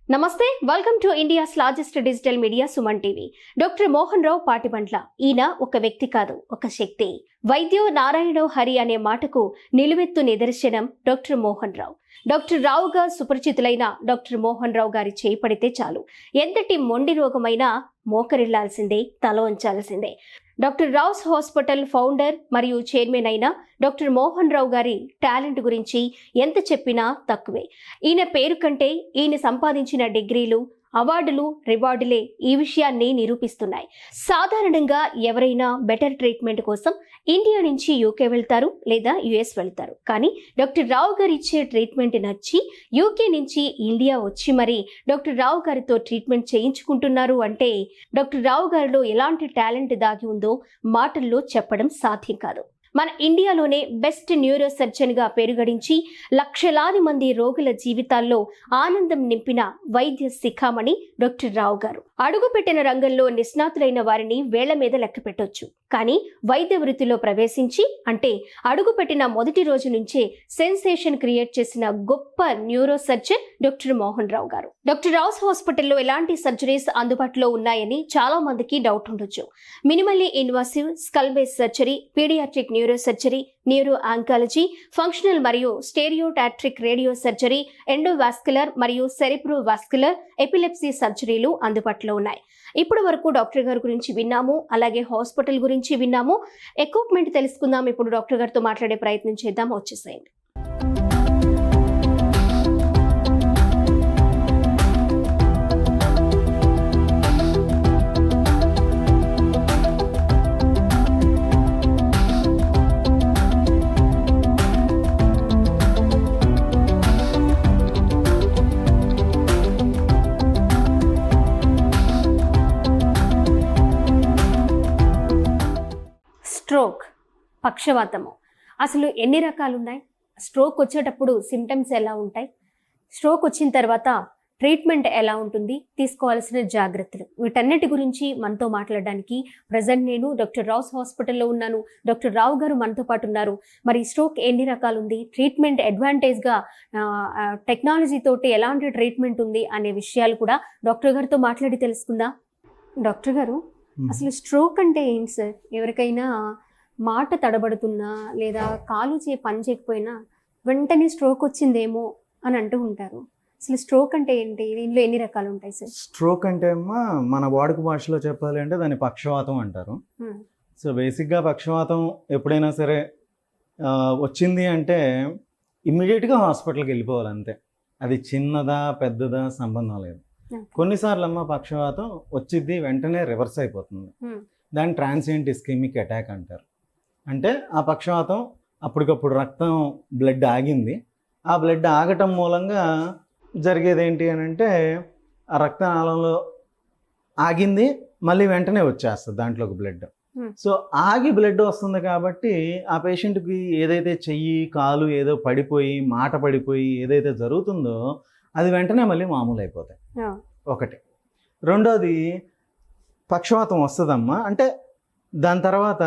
నమస్తే, welcome to India's largest digital media Suman TV. Doctor Mohan Rao Patibandla. ఈయన ఒక వ్యక్తి కాదు, ఒక శక్తి. వైద్యో నారాయణో హరి అనే మాటకు నిలువెత్తు నిదర్శనం డాక్టర్ మోహన్ రావు. డాక్టర్ రావుగా సుపరిచితులైన డాక్టర్ మోహన్ రావు గారి చేయి పడితే చాలు ఎంతటి మొండి రోగమైనా మోకరిల్లాల్సిందే, తల వంచాల్సిందే. డాక్టర్ రావుస్ హాస్పిటల్ ఫౌండర్ మరియు చైర్మన్ అయిన డాక్టర్ మోహన్ రావు గారి టాలెంట్ గురించి ఎంత చెప్పినా తక్కువే. ఈయన పేరు కంటే ఈయన సంపాదించిన డిగ్రీలు, అవార్డులు, రివార్డులే ఈ విషయాన్ని నిరూపిస్తున్నాయి. సాధారణంగా ఎవరైనా బెటర్ ట్రీట్మెంట్ కోసం ఇండియా నుంచి యూకే వెళ్తారు లేదా యుఎస్ వెళ్తారు. కానీ డాక్టర్ రావు గారు ఇచ్చే ట్రీట్మెంట్ నచ్చి యూకే నుంచి ఇండియా వచ్చి మరి డాక్టర్ రావు గారితో ట్రీట్మెంట్ చేయించుకుంటున్నారు అంటే డాక్టర్ రావు గారిలో ఎలాంటి టాలెంట్ దాగి ఉందో మాటల్లో చెప్పడం సాధ్యం కాదు. మన ఇండియాలోనే బెస్ట్ న్యూరో సర్జన్గా పేరుగడించి లక్షలాది మంది రోగుల జీవితాల్లో ఆనందం నింపిన వైద్య శిఖామణి డాక్టర్ రావు గారు. అడుగుపెట్టిన రంగంలో నిష్ణాతులైన వారిని వేళ్ల మీద లెక్క పెట్టొచ్చు. కానీ వైద్య వృత్తిలో ప్రవేశించి అంటే అడుగుపెట్టిన మొదటి రోజు నుంచే సెన్సేషన్ క్రియేట్ చేసిన గొప్ప న్యూరో సర్జన్ డాక్టర్ మోహన్ రావు గారు. డాక్టర్ రావుస్ హాస్పిటల్లో ఎలాంటి సర్జరీస్ అందుబాటులో ఉన్నాయని చాలా మందికి డౌట్ ఉండొచ్చు. Minimally invasive skull base surgery, paediatric neuro surgery, neuro oncology, functional మరియు స్టెరియోటాట్రిక్ రేడియో సర్జరీ, ఎండోవాస్కులర్ మరియు సెరిబ్రోవాస్కులర్, ఎపిలెప్సీ సర్జరీలు అందుబాటులో ఉన్నాయి. ఇప్పటి వరకు డాక్టర్ గారి గురించి విన్నాము, అలాగే హాస్పిటల్ గురించి విన్నాము. ఎక్విప్మెంట్ తెలుసుకుందాం. ఇప్పుడు డాక్టర్ గారితో మాట్లాడే ప్రయత్నం చేద్దాం. వచ్చేసేయండి. స్ట్రోక్, పక్షవాతము అసలు ఎన్ని రకాలు ఉన్నాయి? స్ట్రోక్ వచ్చేటప్పుడు సిమ్టమ్స్ ఎలా ఉంటాయి? స్ట్రోక్ వచ్చిన తర్వాత ట్రీట్మెంట్ ఎలా ఉంటుంది? తీసుకోవాల్సిన జాగ్రత్తలు, వీటన్నిటి గురించి మనతో మాట్లాడడానికి ప్రజెంట్ నేను డాక్టర్ రావుస్ హాస్పిటల్లో ఉన్నాను. డాక్టర్ రావు గారు మనతో పాటు ఉన్నారు. మరి స్ట్రోక్ ఎన్ని రకాలు ఉంది, ట్రీట్మెంట్ అడ్వాంటేజ్గా టెక్నాలజీ తోటి ఎలాంటి ట్రీట్మెంట్ ఉంది అనే విషయాలు కూడా డాక్టర్ గారితో మాట్లాడి తెలుసుకుందాం. డాక్టర్ గారు, అసలు స్ట్రోక్ అంటే ఏంటి సార్? ఎవరికైనా మాట తడబడుతున్నా లేదా కాలు పని చేయకపోయినా వెంటనే స్ట్రోక్ వచ్చిందేమో అని అంటూ ఉంటారు. అసలు స్ట్రోక్ అంటే ఏంటి? దీనిలో ఎన్ని రకాలు ఉంటాయి సార్? స్ట్రోక్ అంటే అమ్మా మన వాడుక భాషలో చెప్పాలి అంటే దాన్ని పక్షవాతం అంటారు. సో బేసిక్గా పక్షవాతం ఎప్పుడైనా సరే వచ్చింది అంటే ఇమ్మీడియట్గా హాస్పిటల్కి వెళ్ళిపోవాలి అంతే. అది చిన్నదా పెద్దదా సంబంధం లేదు. కొన్నిసార్లు అమ్మ పక్షవాతం వచ్చింది వెంటనే రివర్స్ అయిపోతుంది. దాన్ని ట్రాన్సియంట్ ఇస్కెమిక్ అటాక్ అంటారు. అంటే ఆ పక్షవాతం అప్పటికప్పుడు రక్తం బ్లడ్ ఆగింది, ఆ బ్లడ్ ఆగటం మూలంగా జరిగేది ఏంటి అని అంటే ఆ రక్తనాళంలో ఆగింది మళ్ళీ వెంటనే వచ్చేస్తుంది దాంట్లోకి బ్లడ్. సో ఆగి బ్లడ్ వస్తుంది కాబట్టి ఆ పేషెంట్కి ఏదైతే చెయ్యి కాలు ఏదో పడిపోయి మాట పడిపోయి ఏదైతే జరుగుతుందో అది వెంటనే మళ్ళీ మామూలు అయిపోతాయి. ఒకటి. రెండోది పక్షవాతం వస్తుందమ్మా అంటే దాని తర్వాత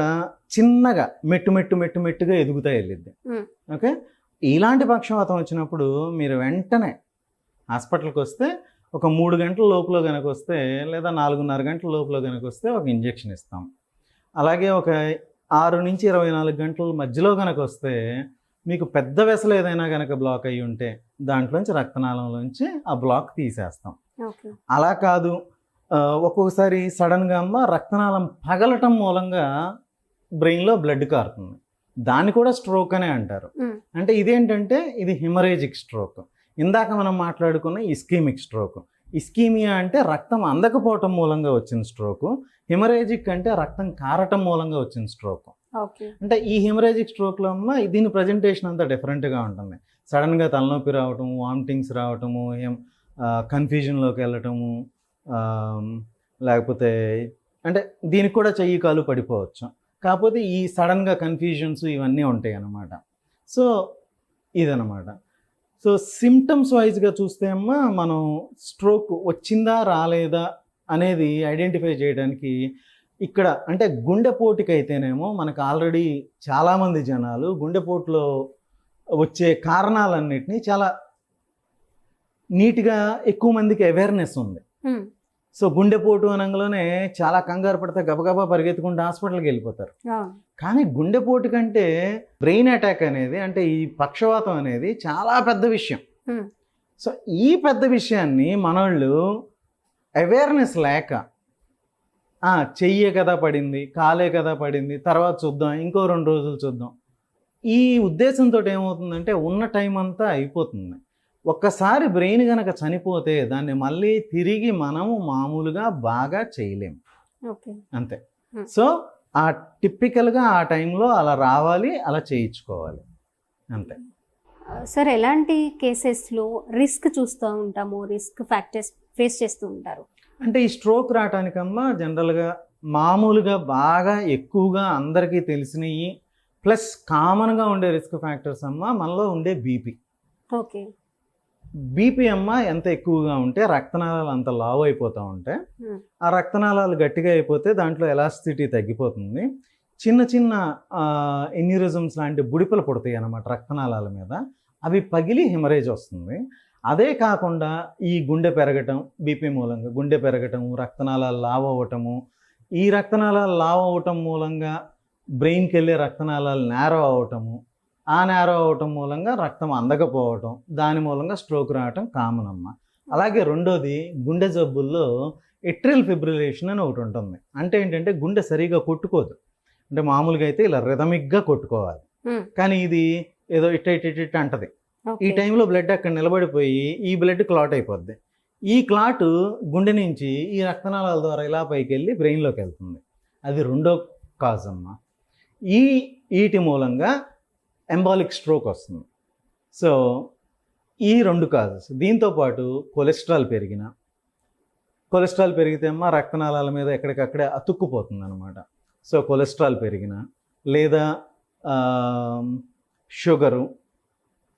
చిన్నగా మెట్టుగా ఎదుగుతా వెళ్ళిద్ది. ఓకే, ఇలాంటి పక్షవాతం వచ్చినప్పుడు మీరు వెంటనే హాస్పిటల్కి వస్తే ఒక 3 గంటల లోపల కనుక వస్తే లేదా 4:30 గంటల లోపల కనుక వస్తే ఒక ఇంజెక్షన్ ఇస్తాం. అలాగే ఒక 6 నుంచి 24 గంటల మధ్యలో కనుక వస్తే మీకు పెద్ద వెసలు ఏదైనా కనుక బ్లాక్ అయ్యి ఉంటే దాంట్లోంచి రక్తనాళంలోంచి ఆ బ్లాక్ తీసేస్తాం. అలా కాదు, ఒక్కొక్కసారి సడన్గా అమ్మ రక్తనాళం పగలటం మూలంగా బ్రెయిన్లో బ్లడ్ కారుతుంది, దాన్ని కూడా స్ట్రోక్ అనే అంటారు. అంటే ఇదేంటంటే ఇది హిమరేజిక్ స్ట్రోక్. ఇందాక మనం మాట్లాడుకున్న ఇస్కీమిక్ స్ట్రోక్. ఇస్కీమియా అంటే రక్తం అందకపోవటం మూలంగా వచ్చిన స్ట్రోకు, హిమరేజిక్ అంటే రక్తం కారటం మూలంగా వచ్చిన స్ట్రోక్. అంటే ఈ హిమరేజిక్ స్ట్రోక్లో అమ్మ దీని ప్రజెంటేషన్ అంతా డిఫరెంట్గా ఉంటుంది. సడన్గా తలనొప్పి రావటము, వామిటింగ్స్ రావటము, కన్ఫ్యూజన్లోకి వెళ్ళటము, లేకపోతే అంటే దీనికి కూడా చెయ్యి కాలు పడిపోవచ్చు. కాకపోతే ఈ సడన్గా కన్ఫ్యూజన్స్ ఇవన్నీ ఉంటాయి అన్నమాట. సో ఇదన్నమాట. సో సిమ్టమ్స్ వైజ్గా చూస్తే అమ్మ మనం స్ట్రోక్ వచ్చిందా రాలేదా అనేది ఐడెంటిఫై చేయడానికి ఇక్కడ అంటే గుండెపోటుకి అయితేనేమో మనకు ఆల్రెడీ చాలామంది జనాలు గుండెపోటులో వచ్చే కారణాలన్నిటినీ చాలా నీట్గా ఎక్కువ మందికి అవేర్నెస్ ఉంది. సో గుండెపోటు అనగానే చాలా కంగారు పడితే గబగబా పరిగెత్తుకుంటూ హాస్పిటల్కి వెళ్ళిపోతారు. కానీ గుండెపోటు కంటే బ్రెయిన్ అటాక్ అనేది, అంటే ఈ పక్షవాతం అనేది చాలా పెద్ద విషయం. సో ఈ పెద్ద విషయాన్ని మనోళ్ళు అవేర్నెస్ లేక చెయ్యే కదా పడింది, కాలే కదా పడింది, తర్వాత చూద్దాం, ఇంకో 2 రోజులు చూద్దాం, ఈ ఉద్దేశంతో ఏమవుతుందంటే ఉన్న టైం అంతా అయిపోతుంది. ఒక్కసారి బ్రెయిన్ కనుక చనిపోతే దాన్ని మళ్ళీ తిరిగి మనము మామూలుగా బాగా చేయలేము. అంతే. సో ఆ టిపికల్గా ఆ టైంలో అలా రావాలి, అలా చేయించుకోవాలి, అంతే. సార్, ఎలాంటి కేసెస్లో రిస్క్ చూస్తూ ఉంటాము, రిస్క్ ఫ్యాక్టర్స్ ఫేస్ చేస్తూ ఉంటారు? అంటే ఈ స్ట్రోక్ రావటానికమ్మా జనరల్గా మామూలుగా బాగా ఎక్కువగా అందరికీ తెలిసినవి ప్లస్ కామన్గా ఉండే రిస్క్ ఫ్యాక్టర్స్ అమ్మా మనలో ఉండే బీపీ. ఓకే. బీపీ అమ్మ ఎంత ఎక్కువగా ఉంటే రక్తనాళాలు అంత లావు అయిపోతూ ఉంటే, ఆ రక్తనాళాలు గట్టిగా అయిపోతే దాంట్లో ఎలాస్టిసిటీ తగ్గిపోతుంది. చిన్న చిన్న ఎన్యూరిజమ్స్ లాంటి బుడిపలు పుడతాయి అన్నమాట రక్తనాళాల మీద. అవి పగిలి హెమరేజ్ వస్తుంది. అదే కాకుండా ఈ గుండె పెరగటం, బీపీ మూలంగా గుండె పెరగటం, రక్తనాళాలు లావు అవ్వటము, ఈ రక్తనాళాలు లావు అవ్వటం మూలంగా బ్రెయిన్కి వెళ్ళే రక్తనాళాలు నేరో అవ్వటము, ఆ నేరో అవటం మూలంగా రక్తం అందకపోవటం, దాని మూలంగా స్ట్రోక్ రావటం కామన్ అమ్మ. అలాగే రెండోది గుండె జబ్బుల్లో ఎట్రియల్ ఫిబ్రిలేషన్ అని ఒకటి ఉంటుంది. అంటే ఏంటంటే గుండె సరిగా కొట్టుకోదు. అంటే మామూలుగా అయితే ఇలా రిథమిక్గా కొట్టుకోవాలి, కానీ ఇది ఏదో ఇట్ అంటది. ఈ టైంలో బ్లడ్ అక్కడ నిలబడిపోయి ఈ బ్లడ్ క్లాట్ అయిపోద్ది. ఈ క్లాట్ గుండె నుంచి ఈ రక్తనాళాల ద్వారా ఇలా పైకి వెళ్ళి బ్రెయిన్లోకి వెళ్తుంది. అది రెండో కాజ్ అమ్మ. వీటి మూలంగా ఎంబాలిక్ స్ట్రోక్ వస్తుంది. సో ఈ 2 కాజెస్. దీంతోపాటు కొలెస్ట్రాల్ పెరిగితే అమ్మ రక్తనాళాల మీద ఎక్కడికక్కడే అతుక్కుపోతుంది అనమాట. సో కొలెస్ట్రాల్ పెరిగిన, లేదా షుగరు,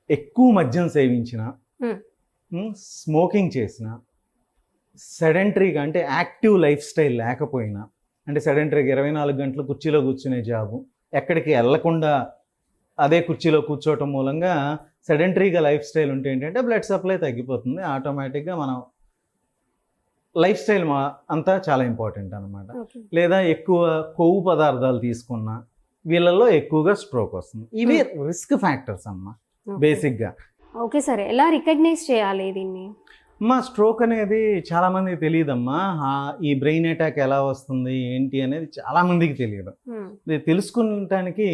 ఎక్కువ మద్యం సేవించిన, స్మోకింగ్ చేసిన, సెడెంటరీగా అంటే యాక్టివ్ లైఫ్ స్టైల్ లేకపోయినా, అంటే సెడెంటరీగా 24 గంటలు కుర్చీలో కూర్చునే జాబు, ఎక్కడికి వెళ్లకుండా అదే కుర్చీలో కూర్చోవటం మూలంగా సెడెంటరీగా లైఫ్ స్టైల్ ఉంటే ఏంటంటే బ్లడ్ సప్లై తగ్గిపోతుంది. ఆటోమేటిక్గా మనం లైఫ్ స్టైల్ అంతా చాలా ఇంపార్టెంట్ అనమాట. లేదా ఎక్కువ కొవ్వు పదార్థాలు తీసుకున్న వీళ్ళల్లో ఎక్కువగా స్ట్రోక్ వస్తుంది. ఇవి రిస్క్ ఫ్యాక్టర్స్ అమ్మ బేసిక్గా. ఓకే సార్, ఎలా రికగ్నైజ్ చేయాలి దీన్ని? అమ్మా స్ట్రోక్ అనేది చాలామందికి తెలియదమ్మా. ఈ బ్రెయిన్ అటాక్ ఎలా వస్తుంది ఏంటి అనేది చాలామందికి తెలియదు. ఇది తెలుసుకునటానికి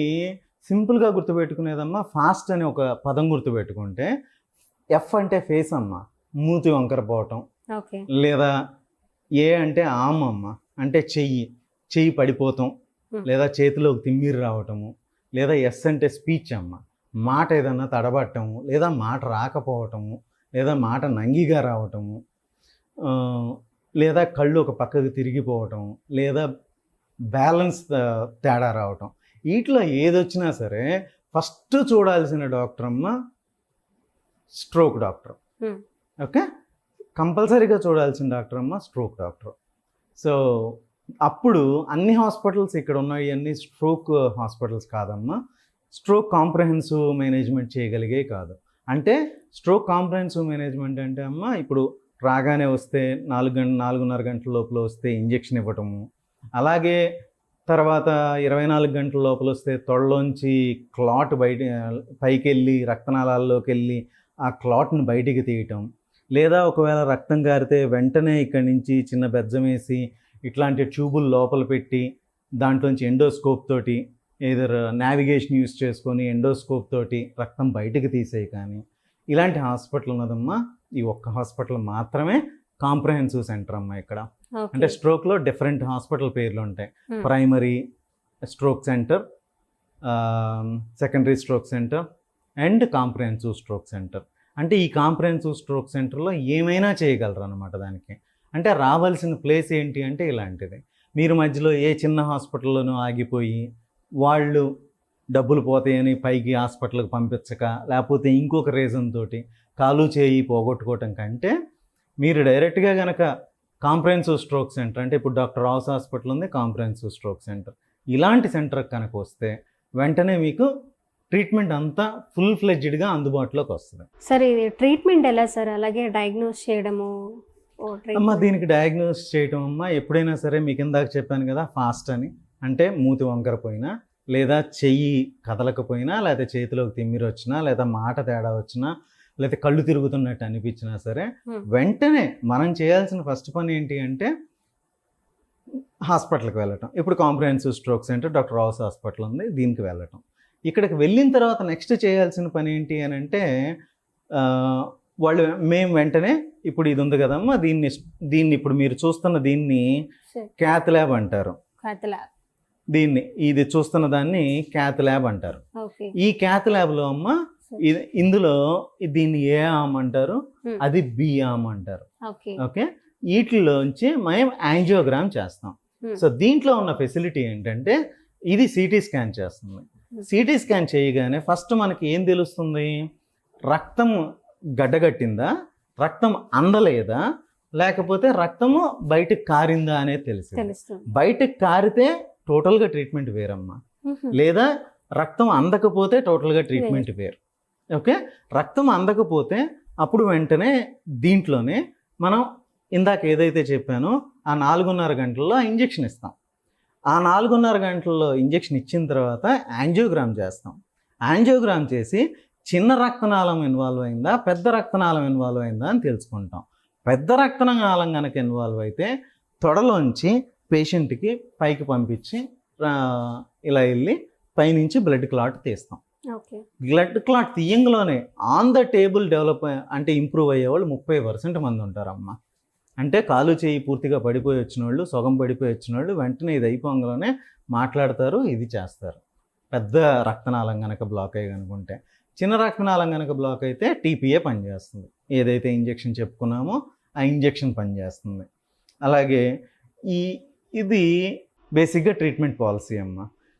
సింపుల్గా గుర్తుపెట్టుకునేదమ్మా ఫాస్ట్ అని ఒక పదం గుర్తుపెట్టుకుంటే, ఎఫ్ అంటే ఫేస్ అమ్మ, మూతి వంకర పోవటం. లేదా ఏ అంటే ఆమ్ అమ్మ, అంటే చెయ్యి పడిపోతాం, లేదా చేతిలోకి తిమ్మిరి రావటము. లేదా ఎస్ అంటే స్పీచ్ అమ్మ, మాట ఏదన్నా తడబట్టము, లేదా మాట రాకపోవటము, లేదా మాట నంగిగా రావటము, లేదా కళ్ళు ఒక పక్కకు తిరిగిపోవటం, లేదా బ్యాలెన్స్ తేడా రావటం. వీటిలో ఏదొచ్చినా సరే ఫస్ట్ చూడాల్సిన డాక్టర్ అమ్మ స్ట్రోక్ డాక్టర్. ఓకే, కంపల్సరీగా చూడాల్సిన డాక్టర్ అమ్మ స్ట్రోక్ డాక్టర్. సో అప్పుడు అన్ని హాస్పిటల్స్ ఇక్కడ ఉన్నాయి అన్ని స్ట్రోక్ హాస్పిటల్స్ కాదమ్మా, స్ట్రోక్ కాంప్రహెన్సివ్ మేనేజ్మెంట్ చేయగలిగే కాదు. అంటే స్ట్రోక్ కాంప్రహెన్సివ్ మేనేజ్మెంట్ అంటే అమ్మ ఇప్పుడు రాగానే వస్తే 4-4.5 గంటల లోపల వస్తే ఇంజెక్షన్ ఇవ్వటము, అలాగే తర్వాత 24 గంటల లోపల వస్తే తొడలోంచి క్లాట్ పైకి వెళ్ళి రక్తనాళాల్లోకి వెళ్ళి ఆ క్లాట్ని బయటికి తీయటం, లేదా ఒకవేళ రక్తం కారితే వెంటనే ఇక్కడి నుంచి చిన్న బెజ్జం వేసి ఇట్లాంటి ట్యూబులు లోపల పెట్టి దాంట్లోంచి ఎండోస్కోప్ తోటి ఏదర్ నావిగేషన్ యూస్ చేసుకొని ఎండోస్కోప్ తోటి రక్తం బయటికి తీసేయి. కానీ ఇలాంటి హాస్పిటల్ ఉన్నదమ్మా ఈ ఒక్క హాస్పిటల్ మాత్రమే కాంప్రహెన్సివ్ సెంటర్ అమ్మా ఇక్కడ. అంటే స్ట్రోక్లో డిఫరెంట్ హాస్పిటల్ పేర్లు ఉంటాయి. Primary stroke centre, secondary stroke centre and comprehensive stroke centre. అంటే ఈ కాంప్రహెన్సివ్ స్ట్రోక్ సెంటర్లో ఏమైనా చేయగలరు అనమాట. దానికి అంటే రావాల్సిన ప్లేస్ ఏంటి అంటే ఇలాంటిది. మీరు మధ్యలో ఏ చిన్న హాస్పిటల్లోనూ ఆగిపోయి వాళ్ళు డబ్బులు పోతాయని పైకి హాస్పిటల్కి పంపించక, లేకపోతే ఇంకొక రీజన్ తోటి కాలు చేయి పోగొట్టుకోవటం కంటే మీరు డైరెక్ట్గా కనుక కాంప్రహెన్సివ్ స్ట్రోక్ సెంటర్, అంటే ఇప్పుడు డాక్టర్ రావుస్ హాస్పిటల్ ఉంది కాంప్రహెన్సివ్ స్ట్రోక్ సెంటర్, ఇలాంటి సెంటర్కి కనుక వస్తే వెంటనే మీకు ట్రీట్మెంట్ అంతా ఫుల్ ఫ్లెడ్జ్డ్గా అందుబాటులోకి వస్తుంది. సార్ ఇది ట్రీట్మెంట్ ఎలా సార్, అలాగే డయాగ్నోస్ చేయడము? అమ్మ దీనికి డయాగ్నోస్ చేయటం అమ్మ ఎప్పుడైనా సరే మీకు ఇందాక చెప్పాను కదా, ఫాస్ట్ అని, అంటే మూతి వంకరపోయినా లేదా చెయ్యి కదలకపోయినా లేదా చేతిలోకి తిమ్మిరి వచ్చినా లేదా మాట తేడా వచ్చినా లేదా కళ్ళు తిరుగుతున్నట్టు అనిపించినా సరే వెంటనే మనం చేయాల్సిన ఫస్ట్ పని ఏంటి అంటే హాస్పిటల్కి వెళ్ళటం. ఇప్పుడు comprehensive stroke centre doctor Rao's hospital ఉంది, దీనికి వెళ్ళటం. ఇక్కడికి వెళ్ళిన తర్వాత నెక్స్ట్ చేయాల్సిన పని ఏంటి అని అంటే మేము వెంటనే ఇప్పుడు ఇది ఉంది కదమ్మా, దీన్ని ఇప్పుడు మీరు చూస్తున్న దీన్ని క్యాత్ ల్యాబ్ అంటారు. దీన్ని ఇది చూస్తున్న దాన్ని క్యాత్ ల్యాబ్ అంటారు. ఈ క్యాత్ ల్యాబ్లో అమ్మ ఇందులో దీన్ని ఏ ఆర్మ్ అంటారు, అది బి ఆర్మ్ అంటారు. ఓకే, వీటిలోంచి మేము యాంజియోగ్రామ్ చేస్తాం. సో దీంట్లో ఉన్న ఫెసిలిటీ ఏంటంటే ఇది సిటీ స్కాన్ చేస్తుంది. సిటీ స్కాన్ చేయగానే ఫస్ట్ మనకి ఏం తెలుస్తుంది, రక్తం గడ్డగట్టిందా, రక్తం అందలేదా, లేకపోతే రక్తము బయటకు కారిందా అనేది తెలుస్తుంది. బయటకు కారితే టోటల్గా ట్రీట్మెంట్ వేరమ్మా, లేదా రక్తం అందకపోతే టోటల్గా ట్రీట్మెంట్ వేరు. ఓకే, రక్తం అందకపోతే అప్పుడు వెంటనే దీంట్లోనే మనం ఇందాక ఏదైతే చెప్పానో ఆ 4.5 గంటల్లో ఇంజెక్షన్ ఇస్తాం. ఆ 4.5 గంటల్లో ఇంజెక్షన్ ఇచ్చిన తర్వాత యాంజియోగ్రామ్ చేస్తాం. యాంజియోగ్రామ్ చేసి చిన్న రక్తనాళం ఇన్వాల్వ్ అయిందా పెద్ద రక్తనాళం ఇన్వాల్వ్ అయిందా అని తెలుసుకుంటాం. పెద్ద రక్తనాళం కనుక ఇన్వాల్వ్ అయితే తొడలోంచి పేషెంట్కి పైకి పంపించి ఇలా వెళ్ళి పైనుంచి బ్లడ్ క్లాట్ తీస్తాం. బ్లడ్ క్లాట్ తీయంలోనే ఆన్ ద టేబుల్ డెవలప్ అంటే ఇంప్రూవ్ అయ్యేవాళ్ళు 30% మంది ఉంటారమ్మా. అంటే కాలు చేయి పూర్తిగా పడిపోయి వచ్చిన వాళ్ళు, సగం పడిపోయి వచ్చిన వాళ్ళు వెంటనే ఇది అయిపోగానే మాట్లాడతారు, ఇది చేస్తారు. పెద్ద రక్తనాళం కనుక బ్లాక్ అయ్యి కనుకుంటే. చిన్న రక్తనాళం కనుక బ్లాక్ అయితే టీపీఏ పనిచేస్తుంది. ఏదైతే ఇంజెక్షన్ చెప్పుకున్నామో ఆ ఇంజెక్షన్ పనిచేస్తుంది. అలాగే ఇది బేసిక్గా ట్రీట్మెంట్ పాలసీ అమ్మ.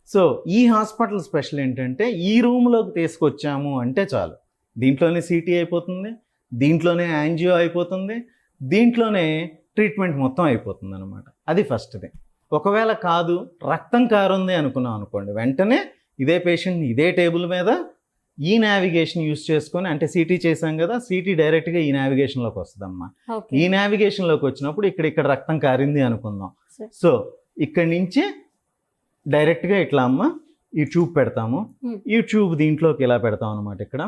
సో ఈ హాస్పిటల్ స్పెషల్ ఏంటంటే ఈ రూమ్లోకి తీసుకొచ్చాము అంటే చాలు, దీంట్లోనే సిటీ అయిపోతుంది, దీంట్లోనే యాంజియో అయిపోతుంది, దీంట్లోనే ట్రీట్మెంట్ మొత్తం అయిపోతుంది అనమాట. అది ఫస్ట్ది. ఒకవేళ కాదు రక్తం కారుంది అనుకున్నాం అనుకోండి, వెంటనే ఇదే పేషెంట్ని ఇదే టేబుల్ మీద ఈ నావిగేషన్ యూస్ చేసుకొని, అంటే సిటీ చేసాం కదా, సిటీ డైరెక్ట్గా ఈ నావిగేషన్లోకి వస్తుందమ్మా. ఈ నావిగేషన్లోకి వచ్చినప్పుడు ఇక్కడ రక్తం కారింది అనుకుందాం. సో ఇక్కడి నుంచి డైరెక్ట్గా ఇట్లా అమ్మ ఈ ట్యూబ్ పెడతాము. ఈ ట్యూబ్ దీంట్లోకి ఇలా పెడతాం అనమాట. ఇక్కడ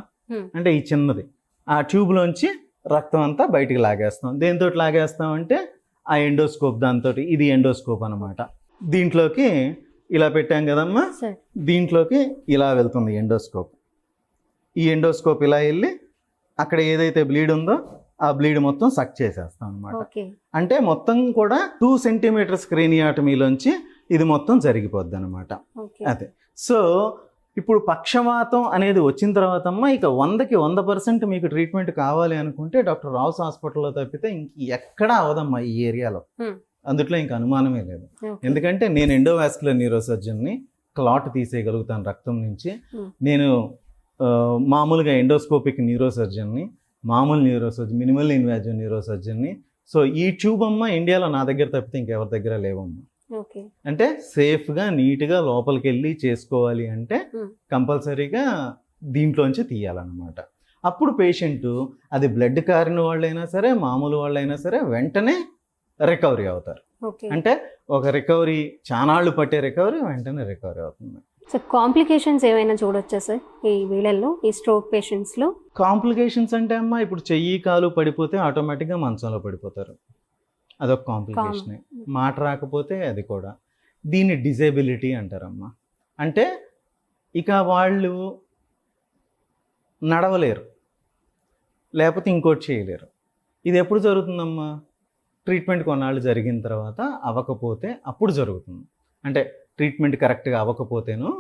అంటే ఈ చిన్నది ఆ ట్యూబ్లోంచి రక్తం అంతా బయటికి లాగేస్తాం. దేంతో లాగేస్తాం అంటే ఆ ఎండోస్కోప్, దాంతో ఇది ఎండోస్కోప్ అనమాట. దీంట్లోకి ఇలా పెట్టాం కదమ్మా, దీంట్లోకి ఇలా వెళ్తుంది ఎండోస్కోప్. ఈ ఎండోస్కోప్ ఇలా వెళ్ళి అక్కడ ఏదైతే బ్లీడ్ ఉందో ఆ బ్లీడ్ మొత్తం సక్ చేసేస్తాం అనమాట. అంటే మొత్తం కూడా 2 సెంటీమీటర్స్ క్రేనియాటమీలోంచి ఇది మొత్తం జరిగిపోద్ది అనమాట. అదే. సో ఇప్పుడు పక్షవాతం అనేది వచ్చిన తర్వాత అమ్మ ఇక 100కి 100% మీకు ట్రీట్మెంట్ కావాలి అనుకుంటే డాక్టర్ రావుస్ హాస్పిటల్లో తప్పితే ఇంక ఎక్కడా అవదమ్మా ఈ ఏరియాలో. అందుట్లో ఇంక అనుమానమే లేదు. ఎందుకంటే నేను ఎండోవాస్కులర్ న్యూరోసర్జన్ని, క్లాట్ తీసేయగలుగుతాను రక్తం నుంచి. నేను మామూలుగా ఎండోస్కోపిక్ న్యూరోసర్జన్ని, మామూలు న్యూరోసర్జన్, మినిమల్ ఇన్వాజివ్ న్యూరోసర్జన్ని. సో ఈ ట్యూబ్ అమ్మ ఇండియాలో నా దగ్గర తప్పితే ఇంకెవరి దగ్గర లేవమ్మా. అంటే సేఫ్గా నీట్గా లోపలికి వెళ్ళి చేసుకోవాలి అంటే కంపల్సరీగా దీంట్లోంచి తీయాలన్నమాట. అప్పుడు పేషెంట్ అది బ్లడ్ కారిన వాళ్ళైనా సరే మామూలు వాళ్ళైనా సరే వెంటనే రికవరీ అవుతారు. అంటే ఒక రికవరీ చానాళ్ళు పట్టే రికవరీ వెంటనే రికవరీ అవుతుంది. సో కాంప్లికేషన్స్ ఏమైనా చూడొచ్చా సార్ ఈ వీళ్ళల్లో, ఈ స్ట్రోక్ పేషెంట్స్లో? కాంప్లికేషన్స్ అంటే అమ్మ ఇప్పుడు చెయ్యి కాలు పడిపోతే ఆటోమేటిక్గా మంచంలో పడిపోతారు, అదొక కాంప్లికేషన్. మాట రాకపోతే అది కూడా. దీన్ని డిజేబిలిటీ అంటారమ్మా. అంటే ఇక వాళ్ళు నడవలేరు, లేకపోతే ఇంకోటి చేయలేరు. ఇది ఎప్పుడు జరుగుతుందమ్మా? ట్రీట్మెంట్ కొన్నాళ్ళు జరిగిన తర్వాత అవ్వకపోతే అప్పుడు జరుగుతుంది. అంటే ట్రీట్మెంట్ కరెక్ట్గా అవ్వకపోతేనో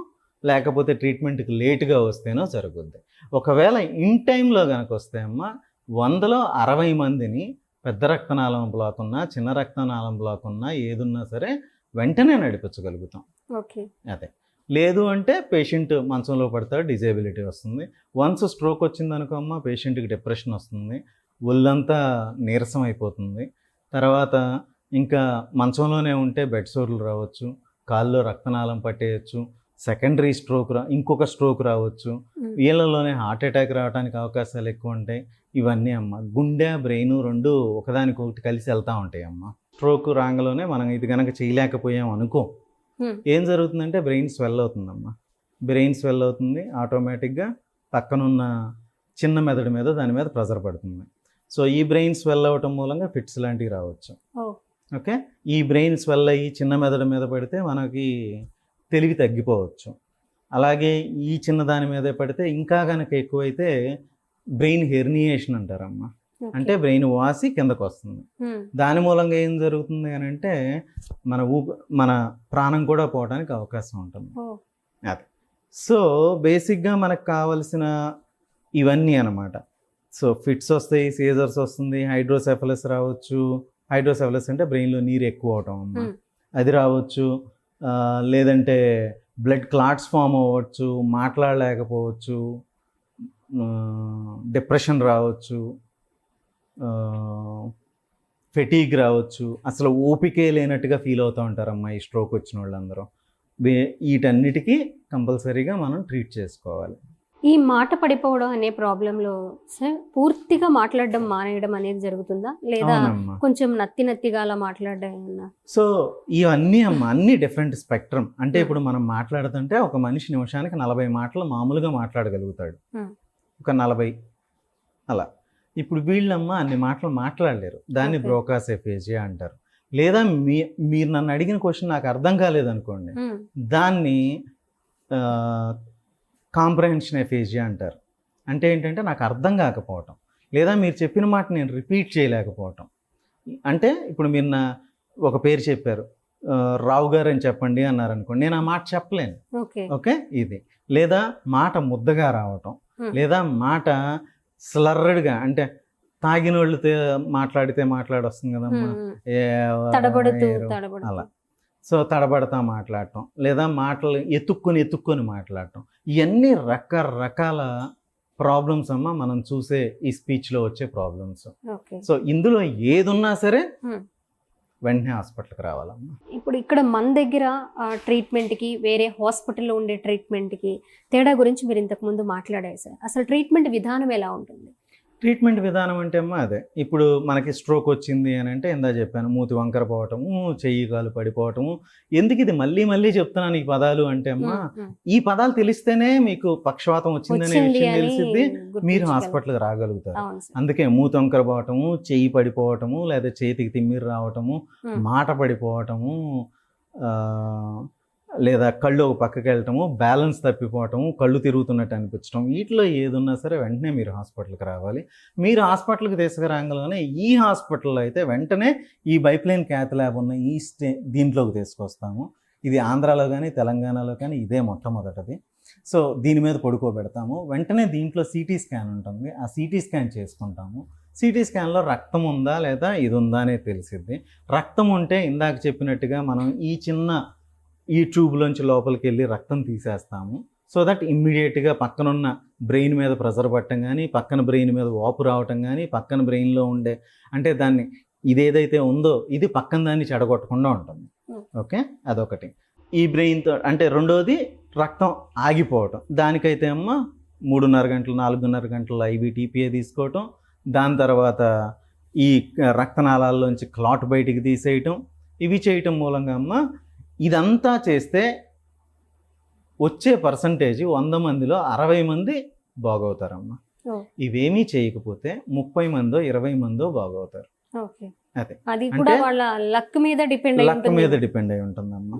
లేకపోతే ట్రీట్మెంట్కి లేట్గా వస్తేనో జరుగుద్ది. ఒకవేళ ఇన్ టైంలో కనుక వస్తే అమ్మా 100లో 60 మందిని పెద్ద రక్తనాళం బ్లాక్ ఉన్నా చిన్న రక్తనాళం బ్లాక్ ఉన్నా ఏదున్నా సరే వెంటనే నడిపించగలుగుతాం. అదే. లేదు అంటే పేషెంట్ మంచంలో పడతాడు, డిజేబిలిటీ వస్తుంది. వన్స్ స్ట్రోక్ వచ్చింది అనుకో అమ్మ పేషెంట్కి డిప్రెషన్ వస్తుంది, ఒళ్ళంతా నీరసం అయిపోతుంది. తర్వాత ఇంకా మంచంలోనే ఉంటే బెడ్ సోర్లు రావచ్చు, కాల్లో రక్తనాళం పట్టేయచ్చు, సెకండరీ స్ట్రోక్ ఇంకొక స్ట్రోక్ రావచ్చు, వీళ్ళలోనే హార్ట్ అటాక్ రావడానికి అవకాశాలు ఎక్కువ ఉంటాయి. ఇవన్నీ అమ్మ గుండె బ్రెయిన్ రెండు ఒకదానికొకటి కలిసి వెళ్తూ ఉంటాయి అమ్మ. స్ట్రోక్ రాగానే మనం ఇది కనుక చేయలేకపోయాం అనుకో, ఏం జరుగుతుందంటే బ్రెయిన్ స్వెల్ అవుతుందమ్మా. బ్రెయిన్ స్వెల్ అవుతుంది, ఆటోమేటిక్గా పక్కనున్న చిన్న మెదడు మీద దాని మీద ప్రెజర్ పడుతుంది. సో ఈ బ్రెయిన్ స్వెల్ అవ్వటం మూలంగా ఫిట్స్ లాంటివి రావచ్చు. ఓకే, ఈ బ్రెయిన్ స్వెల్ అయ్యి చిన్న మెదడు మీద పడితే మనకి తెలివి తగ్గిపోవచ్చు. అలాగే ఈ చిన్న దాని మీద పడితే ఇంకా కనుక ఎక్కువైతే బ్రెయిన్ హెర్నియేషన్ అంటారమ్మా. అంటే బ్రెయిన్ వాసి కిందకు వస్తుంది. దాని మూలంగా ఏం జరుగుతుంది అని అంటే మన ప్రాణం కూడా పోవడానికి అవకాశం ఉంటుంది. అది సో బేసిక్గా మనకు కావలసిన ఇవన్నీ అన్నమాట. సో ఫిట్స్ వస్తాయి, సీజర్స్ వస్తుంది, హైడ్రోసెఫలస్ రావచ్చు. హైడ్రోసెఫలస్ అంటే బ్రెయిన్లో నీరు ఎక్కువ అవటం అమ్మా, అది రావచ్చు. లేదంటే బ్లడ్ క్లాట్స్ ఫామ్ అవ్వచ్చు, మాట్లాడలేకపోవచ్చు, డిప్రెషన్ రావచ్చు, ఫెటీగ్ రావచ్చు, అసలు ఓపికే లేనట్టుగా ఫీల్ అవుతూ ఉంటారమ్మా ఈ స్ట్రోక్ వచ్చిన వాళ్ళందరూ. వీటన్నిటికీ కంపల్సరీగా మనం ట్రీట్ చేసుకోవాలి. ఈ మాట పడిపోవడం అనే ప్రాబ్లంలో సార్ పూర్తిగా మాట్లాడడం మానేయడం అనేది జరుగుతుందా, లేదా కొంచెం నత్తిగా అలా మాట్లాడడం? సో ఇవన్నీ అన్ని డిఫరెంట్ స్పెక్ట్రమ్. అంటే ఇప్పుడు మనం మాట్లాడుతుంటే ఒక మనిషి నిమిషానికి 40 మాటలు మామూలుగా మాట్లాడగలుగుతాడు, ఒక 40 అలా. ఇప్పుడు వీళ్ళమ్మ అన్ని మాటలు మాట్లాడలేరు, దాన్ని బ్రోకాస్ ఎఫేజియా అంటారు. లేదా మీరు నన్ను అడిగిన క్వశ్చన్ నాకు అర్థం కాలేదనుకోండి, దాన్ని కాంప్రహెన్షన్ ఎఫేజియా అంటారు. అంటే ఏంటంటే నాకు అర్థం కాకపోవటం, లేదా మీరు చెప్పిన మాట నేను రిపీట్ చేయలేకపోవటం. అంటే ఇప్పుడు మీరు ఒక పేరు చెప్పారు, రావు గారు అని చెప్పండి అన్నారు అనుకోండి, నేను ఆ మాట చెప్పలేను. ఓకే, ఇది. లేదా మాట ముద్దగా రావటం, లేదా మాట స్లర్డ్గా, అంటే తాగినోళ్ళు మాట్లాడితే మాట్లాడొస్తుంది కదమ్మా, అలా. సో తడబడతా మాట్లాడటం, లేదా మాటలు ఎత్తుక్కొని మాట్లాడటం, ఇవన్నీ రకరకాల ప్రాబ్లమ్స్ అమ్మా మనం చూసే ఈ స్పీచ్లో వచ్చే ప్రాబ్లమ్స్. సో ఇందులో ఏదున్నా సరే వెంటనే హాస్పిటల్కి రావాలమ్మా. ఇప్పుడు ఇక్కడ మన దగ్గర ట్రీట్మెంట్కి వేరే హాస్పిటల్లో ఉండే ట్రీట్మెంట్కి తేడా గురించి మీరు ఇంతకుముందు మాట్లాడారు సార్. అసలు ట్రీట్మెంట్ విధానం ఎలా ఉంటుంది? ట్రీట్మెంట్ విధానం అంటే అమ్మా అదే, ఇప్పుడు మనకి స్ట్రోక్ వచ్చింది అని అంటే ఇందా చెప్పాను, మూతి వంకర పోవటము, చెయ్యి కాలు పడిపోవటము. ఎందుకు ఇది మళ్ళీ చెప్తున్నాను ఈ పదాలు అంటే అమ్మా, ఈ పదాలు తెలిస్తేనే మీకు పక్షవాతం వచ్చిందనే విషయం తెలిసిద్ది, మీరు హాస్పిటల్కి రాగలుగుతారు. అందుకే మూతి వంకర పోవటము, చెయ్యి పడిపోవటము, లేదా చేతికి తిమ్మిరి రావటము, మాట పడిపోవటము, లేదా కళ్ళు ఒక పక్కకి వెళ్ళటము, బ్యాలెన్స్ తప్పిపోవటము, కళ్ళు తిరుగుతున్నట్టు అనిపించడం, వీటిలో ఏదున్నా సరే వెంటనే మీరు హాస్పిటల్కి రావాలి. మీరు హాస్పిటల్కి తీసుకురాగానే ఈ హాస్పిటల్లో అయితే వెంటనే ఈ బైప్లైన్ క్యాత్ ల్యాబ్ ఉన్న దీంట్లోకి తీసుకొస్తాము. ఇది ఆంధ్రాలో కానీ తెలంగాణలో కానీ ఇదే మొట్టమొదటిది. సో దీని మీద పడుకోబెడతాము. వెంటనే దీంట్లో సిటీ స్కాన్ ఉంటుంది, ఆ సిటీ స్కాన్ చేసుకుంటాము. సిటీ స్కాన్లో రక్తం ఉందా లేదా ఇది ఉందా అనేది తెలిసిద్ది. రక్తం ఉంటే ఇందాక చెప్పినట్టుగా మనం ఈ ట్యూబ్లోంచి లోపలికి వెళ్ళి రక్తం తీసేస్తాము. సో దట్ ఇమ్మీడియట్గా పక్కనున్న బ్రెయిన్ మీద ప్రెజర్ పట్టడం కానీ, పక్కన బ్రెయిన్ మీద వాపు రావటం కానీ, పక్కన బ్రెయిన్లో ఉండే అంటే దాన్ని ఇదేదైతే ఉందో ఇది పక్కన దాన్ని చెడగొట్టకుండా ఉంటుంది. ఓకే, అదొకటి. ఈ బ్రెయిన్తో అంటే రెండోది రక్తం ఆగిపోవటం, దానికైతే అమ్మ 3.5 గంటలు 4.5 గంటలు ఐవి టీపీఏ తీసుకోవటం, దాని తర్వాత ఈ రక్తనాళాల్లోంచి క్లాట్ బయటికి తీసేయటం, ఇవి చేయటం మూలంగా అమ్మ ఇదంతా చేస్తే వచ్చే పర్సంటేజ్ 100 మందిలో 60 మంది బాగవుతారమ్మా. ఇవేమీ చేయకపోతే 30 మందో 20 మందో బాగవుతారు. అది కూడా వాళ్ళ లక్ మీద డిపెండ్ అయి ఉంటుందమ్మా.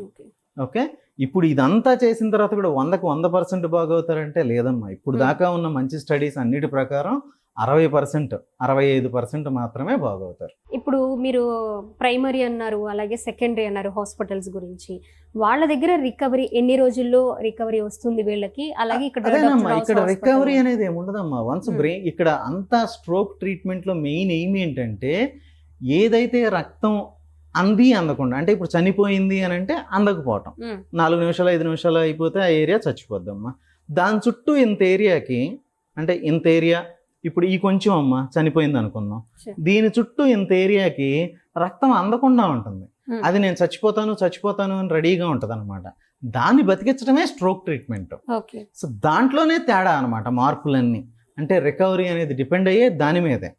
ఓకే, ఇప్పుడు ఇదంతా చేసిన తర్వాత కూడా 100కు 100% బాగవుతారంటే లేదమ్మా. ఇప్పుడు దాకా ఉన్న మంచి స్టడీస్ అన్నిటి ప్రకారం 60%, 65% మాత్రమే బాగవుతారు. ఇప్పుడు మీరు ప్రైమరీ అన్నారు, అలాగే సెకండరీ అన్నారు హాస్పిటల్స్ గురించి. వాళ్ళ దగ్గర రికవరీ ఎన్ని రోజుల్లో రికవరీ వస్తుంది వీళ్ళకి? అలాగే ఇక్కడ రికవరీ అనేది ఏముండదమ్మా. వన్స్ బ్రెయిన్ ఇక్కడ అంతా స్ట్రోక్ ట్రీట్మెంట్లో మెయిన్ ఎయిమ్ ఏంటంటే ఏదైతే రక్తం అందకుండా, అంటే ఇప్పుడు చనిపోయింది అని అంటే అందకపోవటం, 4 నిమిషాలు 5 నిమిషాలు అయిపోతే ఆ ఏరియా చచ్చిపోద్దమ్మా. దాని చుట్టూ ఇంత ఏరియా ఇప్పుడు ఈ కొంచెం అమ్మ చనిపోయింది అనుకుందాం, దీని చుట్టూ ఇంత ఏరియాకి రక్తం అందకుండా ఉంటుంది. అది నేను చచ్చిపోతాను అని రెడీగా ఉంటుంది అనమాట. దాన్ని బతికించడమే స్ట్రోక్ ట్రీట్మెంట్. ఓకే. సో దాంట్లోనే తేడా అనమాట మార్పులన్నీ. అంటే రికవరీ అనేది డిపెండ్ అయ్యే దాని మీదే.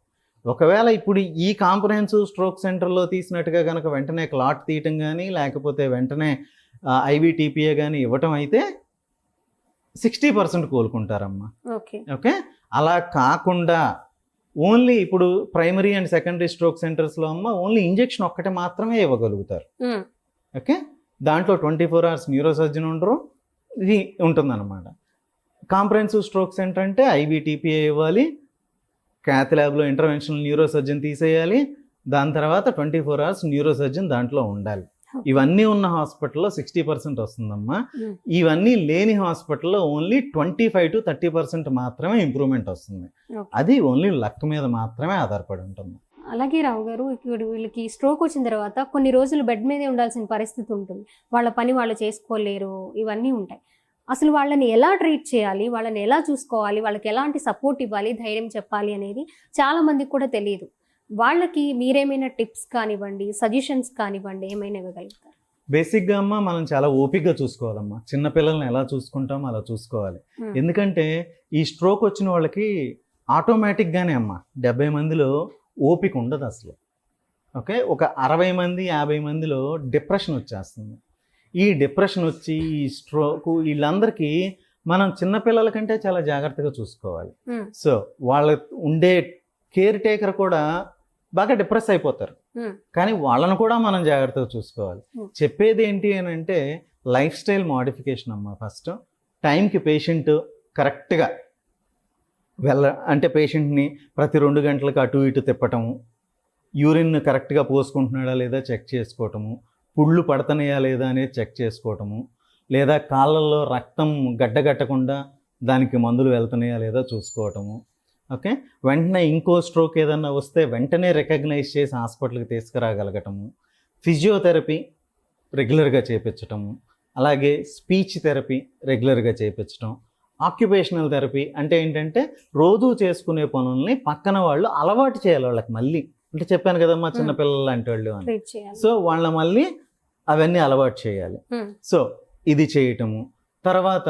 ఒకవేళ ఇప్పుడు ఈ కాంప్రహెన్సివ్ స్ట్రోక్ సెంటర్లో తీసినట్టుగా కనుక వెంటనే క్లాట్ తీయటం కానీ లేకపోతే వెంటనే ఐవీటీపీఏ కానీ ఇవ్వటం అయితే 60% కోలుకుంటారమ్మా. ఓకే. అలా కాకుండా ఓన్లీ ఇప్పుడు ప్రైమరీ అండ్ సెకండరీ స్ట్రోక్ సెంటర్స్లో అమ్మ ఓన్లీ ఇంజెక్షన్ ఒక్కటే మాత్రమే ఇవ్వగలుగుతారు. ఓకే. దాంట్లో 24 hours న్యూరో సర్జన్ ఉండరు, ఇది ఉంటుందన్నమాట. కాంప్రహెన్సివ్ స్ట్రోక్ సెంటర్ అంటే ఐబీటీపీఏ ఇవ్వాలి, క్యాత్ ల్యాబ్లో ఇంటర్వెన్షనల్ న్యూరో సర్జన్ తీసేయాలి, దాని తర్వాత 24 hours న్యూరో సర్జన్ దాంట్లో ఉండాలి. ఇవన్నీ ఉన్న హాస్పిటల్లో 60% వస్తుందమ్మా. ఇవన్నీ లేని హాస్పిటల్లో ఓన్లీ 25 to 30% మాత్రమే ఇంప్రూవ్మెంట్ వస్తుంది. అది ఓన్లీ లక్ మీద మాత్రమే ఆధారపడి ఉంటుంది. అలాగే రావు గారు, ఇప్పుడు వీళ్ళకి స్ట్రోక్ వచ్చిన తర్వాత కొన్ని రోజులు బెడ్ మీదే ఉండాల్సిన పరిస్థితి ఉంటుంది. వాళ్ళ పని వాళ్ళు చేసుకోలేరు, ఇవన్నీ ఉంటాయి. అసలు వాళ్ళని ఎలా ట్రీట్ చేయాలి, వాళ్ళని ఎలా చూసుకోవాలి, వాళ్ళకి ఎలాంటి సపోర్ట్ ఇవ్వాలి, ధైర్యం చెప్పాలి అనేది చాలా మందికి కూడా తెలియదు. వాళ్ళకి మీరేమైనా టిప్స్ కానివ్వండి, సజెషన్స్ కానివ్వండి, ఏమైనా ఇవ్వగలుగుతారు? బేసిక్గా అమ్మ మనం చాలా ఓపికగా చూసుకోవాలమ్మా. చిన్నపిల్లల్ని ఎలా చూసుకుంటామో అలా చూసుకోవాలి. ఎందుకంటే ఈ స్ట్రోక్ వచ్చిన వాళ్ళకి ఆటోమేటిక్గానే అమ్మ 70 మందిలో ఓపిక ఉండదు అసలు. ఓకే. ఒక 60 మంది 50 మందిలో డిప్రెషన్ వచ్చేస్తుంది. ఈ డిప్రెషన్ వచ్చి ఈ స్ట్రోక్ వీళ్ళందరికీ మనం చిన్నపిల్లల కంటే చాలా జాగ్రత్తగా చూసుకోవాలి. సో వాళ్ళ ఉండే కేర్ టేకర్ కూడా బాగా డిప్రెస్ అయిపోతారు, కానీ వాళ్ళను కూడా మనం జాగ్రత్తగా చూసుకోవాలి. చెప్పేది ఏంటి అని అంటే లైఫ్ స్టైల్ మోడిఫికేషన్ అమ్మ. ఫస్ట్ టైంకి పేషెంట్ కరెక్ట్గా అంటే పేషెంట్ని ప్రతి 2 గంటలకు అటు ఇటు తిప్పటము, యూరిన్ కరెక్ట్గా పోసుకుంటున్నాడా లేదా చెక్ చేసుకోవటము, పుళ్ళు పడతనాయా లేదా అనేది చెక్ చేసుకోవటము, లేదా కాళ్ళల్లో రక్తం గడ్డగట్టకుండా దానికి మందులు వెళ్తున్నాయా లేదా చూసుకోవటము. ఓకే. వెంటనే ఇంకో స్ట్రోక్ ఏదన్నా వస్తే వెంటనే రికగ్నైజ్ చేసి హాస్పిటల్కి తీసుకురాగలగటము, ఫిజియోథెరపీ రెగ్యులర్గా చేయించటము, అలాగే స్పీచ్ థెరపీ రెగ్యులర్గా చేయించటం, ఆక్యుపేషనల్ థెరపీ అంటే ఏంటంటే రోజు చేసుకునే పనుల్ని పక్కన వాళ్ళు అలవాటు చేయాలి వాళ్ళకి మళ్ళీ. అంటే చెప్పాను కదమ్మా చిన్నపిల్లలు లాంటి వాళ్ళు అని. సో వాళ్ళ మళ్ళీ అవన్నీ అలవాటు చేయాలి. సో ఇది చేయటము. తర్వాత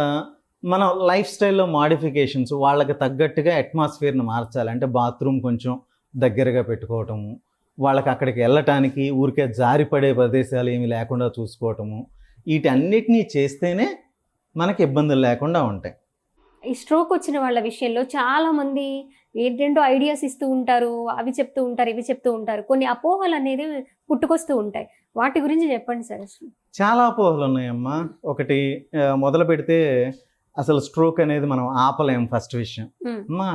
మనం లైఫ్ స్టైల్లో మాడిఫికేషన్స్ వాళ్ళకి తగ్గట్టుగా అట్మాస్ఫియర్ని మార్చాలి. అంటే బాత్రూమ్ కొంచెం దగ్గరగా పెట్టుకోవటము, వాళ్ళకి అక్కడికి వెళ్ళటానికి ఊరికే జారిపడే ప్రదేశాలు ఏమి లేకుండా చూసుకోవటము, వీటన్నిటినీ చేస్తేనే మనకి ఇబ్బందులు లేకుండా ఉంటాయి. ఈ స్ట్రోక్ వచ్చిన వాళ్ళ విషయంలో చాలా మంది ఏంటంటో ఐడియాస్ ఇస్తూ ఉంటారు, అవి చెప్తూ ఉంటారు, ఇవి చెప్తూ ఉంటారు. కొన్ని అపోహలు అనేది పుట్టుకొస్తూ ఉంటాయి. వాటి గురించి చెప్పండి సార్. చాలా అపోహలు ఉన్నాయమ్మా. ఒకటి మొదలు పెడితే అసలు స్ట్రోక్ అనేది మనం ఆపలేం. ఫస్ట్ విషయం అమ్మా,